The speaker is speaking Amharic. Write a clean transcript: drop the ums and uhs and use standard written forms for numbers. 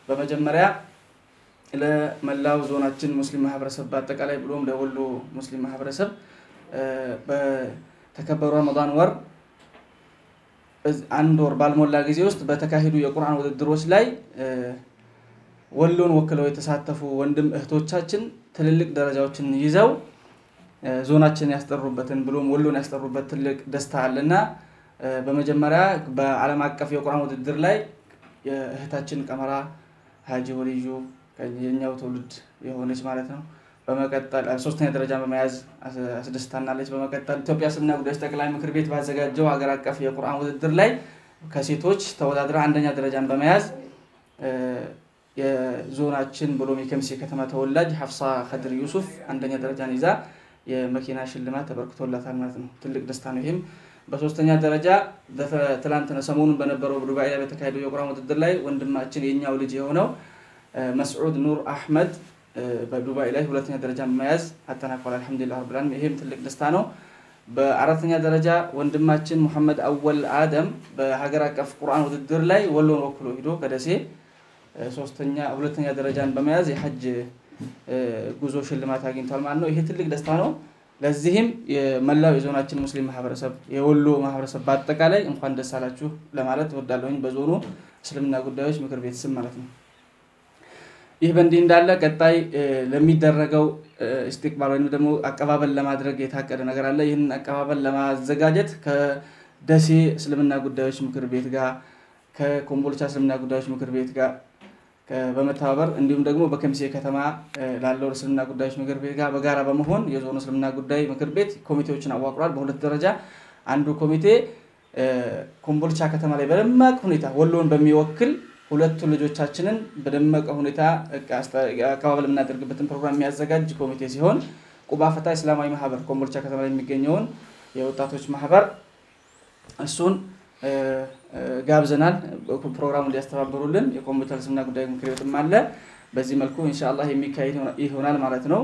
በመጀመሪያ ለመላው ዞናችን ሙስሊም ማህበረሰብ በአጠቃላይ ብሎም ለወሎ ሙስሊም ማህበረሰብ በተከበሩ ረመዳን ወር አንድ ወር ባልሞላ ጊዜ ውስጥ በተካሄዱ የቁርአን ውድድሮች ላይ ወሎን ወክለው የተሳተፉ ወንድም እህቶቻችን ትልልቅ ደረጃዎችን ይዘው ዞናችን ያስጠሩበትን ብሎም ወሎን ያስጠሩበት ትልቅ ደስታ አለና በመጀመሪያ በዓለም አቀፍ የቁርአን ውድድር ላይ የእህታችን ቀመራ ሀጂ ወልዩ ከኛው ትውልድ የሆነች ማለት ነው በመቀጠል ሶስተኛ ደረጃ በመያዝ አስደስታናለች በመቀጠል ኢትዮጵያ እስልምና ጉዳዮች ጠቅላይ ምክር ቤት ባዘጋጀው ሀገር አቀፍ የቁርአን ውድድር ላይ ከሴቶች ተወዳድራ አንደኛ ደረጃን በመያዝ የዞናችን ብሎም የከምሴ ከተማ ተወላጅ ሐፍሳ ኸድር ዩሱፍ አንደኛ ደረጃን ይዛ የመኪና ሽልማት ተበርክቶላታል ማለት ነው ትልቅ ደስታ ነው ይሄም በሶስተኛ ደረጃ ትላንትና ሰሞኑን በነበረው ዱባይ ላይ በተካሄደው የቁርአን ውድድር ላይ ወንድማችን የኛው ልጅ የሆነው መስዑድ ኑር አህመድ በዱባይ ላይ ሁለተኛ ደረጃ በመያዝ አጠናቋል አልহামዱሊላህ ረብል ዓለሚን ይሄም ትልቅ ደስታ ነው በአራተኛ ደረጃ ወንድማችን መሐመድ አወል አደም በሀገር አቀፍ ቁርአን ውድድር ላይ ወሎን ወክሎ ሄዶ ከደሴ ሁለተኛ ደረጃን በመያዝ የሐጅ ጉዞ ሽልማት አግኝቷል ማለት ነው ይሄ ትልቅ ደስታ ነው ለዚህም የመላው የዞናችን ሙስሊም ማህበረሰብ የወሎ ማህበረሰብ በአጠቃላይ እንኳን ደስ አላችሁ ለማለት ወዳለሁኝ በዞኑ እስልምና ጉዳዮች ምክር ቤት ስም ማለት ነው ይህ በእንዲህ እንዳለ ቀጣይ ለሚደረገው ኢስቲቅባል ወይም ደግሞ አቀባበል ለማድረግ የታቀደ ነገር አለ ይህን አቀባበል ለማዘጋጀት ከደሴ እስልምና ጉዳዮች ምክር ቤት ጋር ከኮምቦልቻ እስልምና ጉዳዮች ምክር ቤት ጋር በመተባበር እንዲሁም ደግሞ በከምሴ ከተማ ላለው እስልምና ጉዳዮች ምክር ቤት ጋር በጋራ በመሆን የዞኑ እስልምና ጉዳይ ምክር ቤት ኮሚቴዎችን አዋቅሯል በሁለት ደረጃ አንዱ ኮሚቴ ኮምቦልቻ ከተማ ላይ በደማቅ ሁኔታ ወሎን በሚወክል ሁለቱ ልጆቻችንን በደማቅ ሁኔታ አቀባበል የምናደርግበትን ፕሮግራም የሚያዘጋጅ ኮሚቴ ሲሆን ቁባ ፈታ እስላማዊ ማህበር ኮምቦልቻ ከተማ ላይ የሚገኘውን የወጣቶች ማህበር እሱን ጋብዘናል ፕሮግራሙን ሊያስተባብሩልን የኮምፒውተር እስልምና ጉዳይ ምክር ቤትም አለ በዚህ መልኩ ኢንሻአላህ የሚካሄድ ይሆናል ማለት ነው